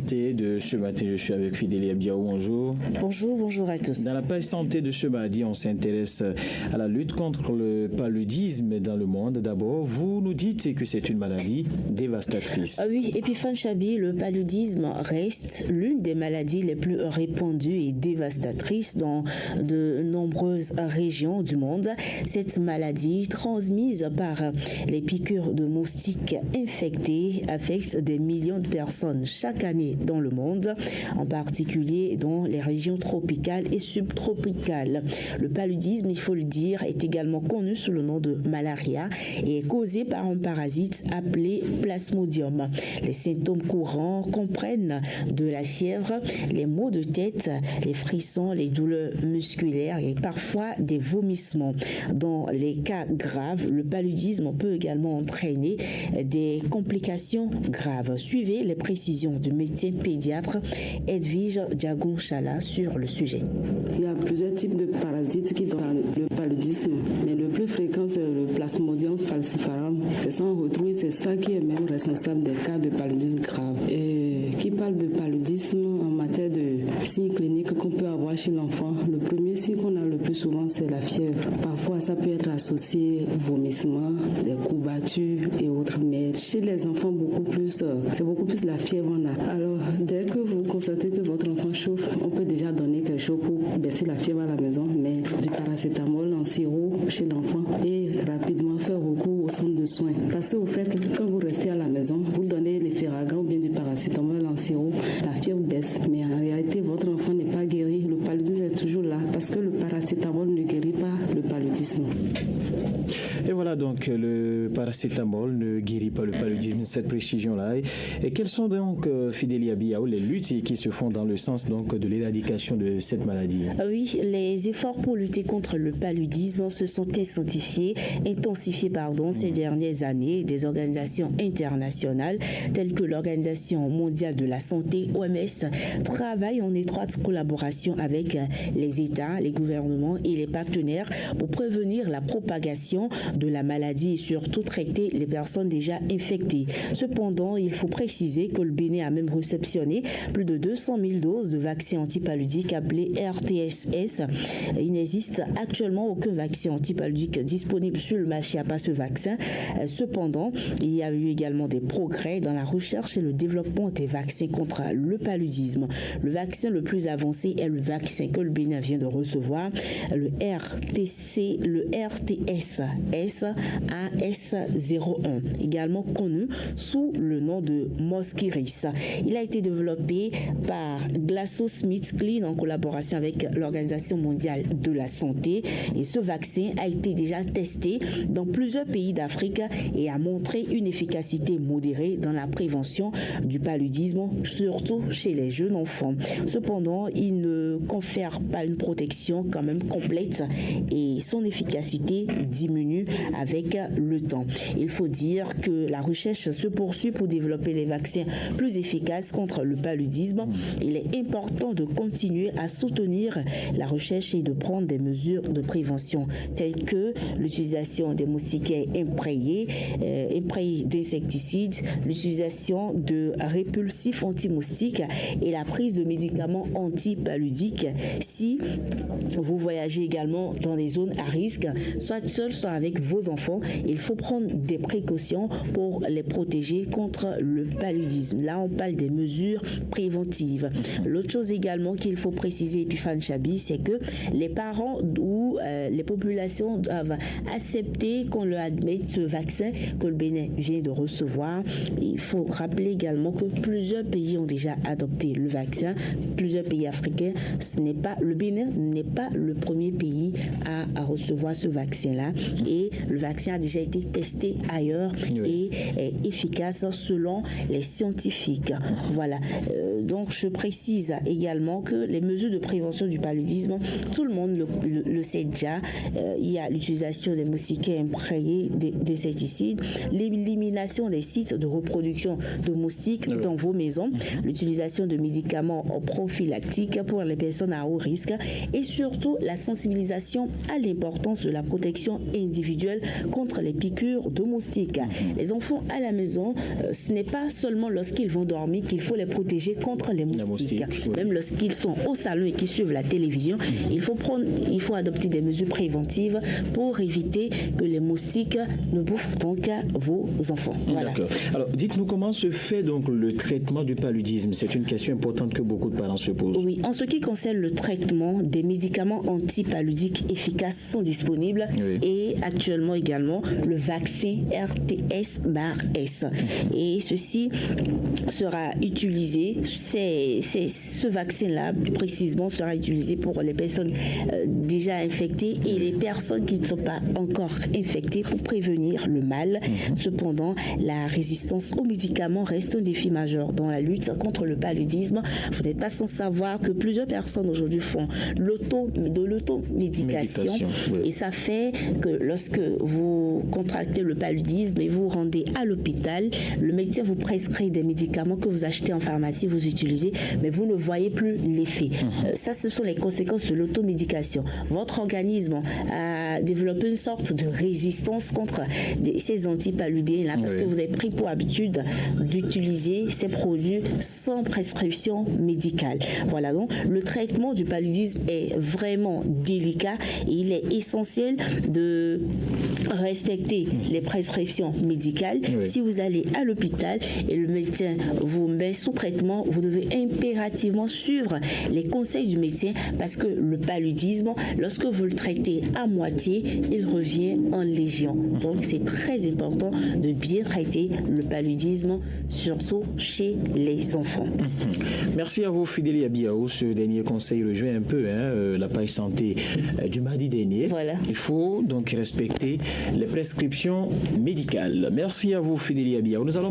santé de ce matin, je suis avec Fidélia Biaou. Bonjour. Bonjour à tous. Dans la page santé de ce mardi, on s'intéresse à la lutte contre le paludisme dans le monde. D'abord, vous nous dites que c'est une maladie dévastatrice. Oui, Epiphane Chabi, le paludisme reste l'une des maladies les plus répandues et dévastatrices dans de nombreuses régions du monde. Cette maladie, transmise par les piqûres de moustiques infectés, affecte des millions de personnes chaque année dans le monde, en particulier dans les régions tropicales et subtropicales. Le paludisme, il faut le dire, est également connu sous le nom de malaria et est causé par un parasite appelé Plasmodium. Les symptômes courants comprennent de la fièvre, les maux de tête, les frissons, les douleurs musculaires et parfois des vomissements. Dans les cas graves, le paludisme peut également entraîner des complications graves. Suivez les précisions du médecin pédiatre Edwige Diagon-Chala sur le sujet. Il y a plusieurs types de parasites qui donnent le paludisme, mais le plus fréquent c'est le Plasmodium falciparum. Et ça on retrouve, c'est ça qui est même responsable des cas de paludisme grave. Et qui parle de paludisme en matière de signes cliniques qu'on peut avoir chez l'enfant. Le premier signe qu'on a le plus souvent c'est la fièvre. Parfois ça peut être associé vomissement, des courbatures et autres. Mais chez les enfants c'est beaucoup plus la fièvre on a. Alors dès que vous constatez que votre enfant chauffe, on peut déjà donner quelque chose pour baisser la fièvre à la maison, mais du paracétamol en sirop chez l'enfant et rapidement faire recours au centre de soins. Parce que au fait, quand vous restez à la maison, vous donnez les Ferragan ou bien du paracétamol en sirop, la fièvre baisse. Mais en réalité, votre enfant n'est pas guéri. Le paludisme est toujours là parce que le paracétamol ne guérit pas le paludisme. Et voilà donc, le paracétamol ne guérit pas le paludisme, cette précision-là. Et quelles sont donc, Fidélia Biaou, les luttes qui se font dans le sens donc de l'éradication de cette maladie? Oui, les efforts pour lutter contre le paludisme se sont intensifiés ces dernières années. Des organisations internationales telles que l'Organisation mondiale de la santé, OMS, travaillent en étroite collaboration avec les États, les gouvernements et les partenaires pour prévenir la propagation de la maladie et surtout traiter les personnes déjà infectées. Cependant, il faut préciser que le Bénin a même réceptionné plus de 200 000 doses de vaccins antipaludiques appelés RTSS. Il n'existe actuellement aucun vaccin antipaludique disponible sur le marché à part ce vaccin. Cependant, il y a eu également des progrès dans la recherche et le développement des vaccins contre le paludisme. Le vaccin le plus avancé est le vaccin que le Bénin vient de recevoir, le RTS AS01, également connu sous le nom de Mosquirix. Il a été développé par GlaxoSmithKline en collaboration avec l'Organisation mondiale de la santé et ce vaccin a été déjà testé dans plusieurs pays d'Afrique et a montré une efficacité modérée dans la prévention du paludisme, surtout chez les jeunes enfants. Cependant, il ne confère pas une protection quand même complète et son efficacité diminue avec le temps. Il faut dire que la recherche se poursuit pour développer les vaccins plus efficaces contre le paludisme. Il est important de continuer à soutenir la recherche et de prendre des mesures de prévention telles que l'utilisation des moustiquaires imprégnés d'insecticides, l'utilisation de répulsifs anti-moustiques et la prise de médicaments antipaludiques. Si vous voyagez également dans des zones à risque, soit seul, soit avec vos enfants, il faut prendre des précautions pour les protéger contre le paludisme. Là, on parle des mesures préventives. L'autre chose également qu'il faut préciser, Epiphane Chabi, c'est que les parents ou les populations doivent accepter qu'on leur admette ce vaccin que le Bénin vient de recevoir. Il faut rappeler également que plusieurs pays ont déjà adopté le vaccin, plusieurs pays africains. Le Bénin n'est pas le premier pays à recevoir ce vaccin-là et le vaccin a déjà été testé ailleurs et est efficace selon les scientifiques. Voilà. Donc, je précise également que les mesures de prévention du paludisme, tout le monde le sait déjà. Il y a l'utilisation des moustiquaires imprégnés d'insecticides, l'élimination des sites de reproduction de moustiques dans vos maisons, l'utilisation de médicaments prophylactiques pour les personnes à haut risque et surtout la sensibilisation à l'importance de la protection individuelle contre les piqûres de moustiques. Les enfants à la maison, ce n'est pas seulement lorsqu'ils vont dormir qu'il faut les protéger contre les moustiques. Même lorsqu'ils sont au salon et qu'ils suivent la télévision, il faut adopter des mesures préventives pour éviter que les moustiques ne bouffent donc vos enfants. Voilà. D'accord. Alors, dites-nous comment se fait donc le traitement du paludisme. C'est une question importante que beaucoup de parents se posent. Oui, en ce qui concerne le traitement, des médicaments antipaludiques efficaces sont disponibles et actuellement également le vaccin RTS-S. Et ceci sera utilisé, ce vaccin-là précisément sera utilisé pour les personnes déjà infectées et les personnes qui ne sont pas encore infectées pour prévenir le mal. Cependant, la résistance aux médicaments reste un défi majeur dans la lutte contre le paludisme. Vous n'êtes pas sans savoir que plusieurs personnes aujourd'hui font de l'automédication et ça fait que lorsque vous contractez le paludisme et vous rendez à l'hôpital, le médecin vous prescrit des médicaments que vous achetez en pharmacie, vous utilisez, mais vous ne voyez plus l'effet. Ça, ce sont les conséquences de l'automédication. Votre organisme a développé une sorte de résistance contre ces antipaludéens-là parce que vous avez pris pour habitude d'utiliser ces produits sans prescription médicale. Voilà, donc le traitement du paludisme est vraiment délicat et il est essentiel de respecter les prescriptions médicales. Si vous allez à l'hôpital et le médecin vous met sous traitement, vous devez impérativement suivre les conseils du médecin parce que le paludisme, lorsque vous le traitez à moitié, il revient en légion. Donc c'est très important de bien traiter le paludisme, surtout chez les enfants. Merci à vous, Fidélie Abiaou. Ce dernier conseil rejoint un peu la page santé du mardi dernier. Voilà. Il faut donc respecter les prescriptions médicales. Merci à vous, Fidélie Abiaou. Nous allons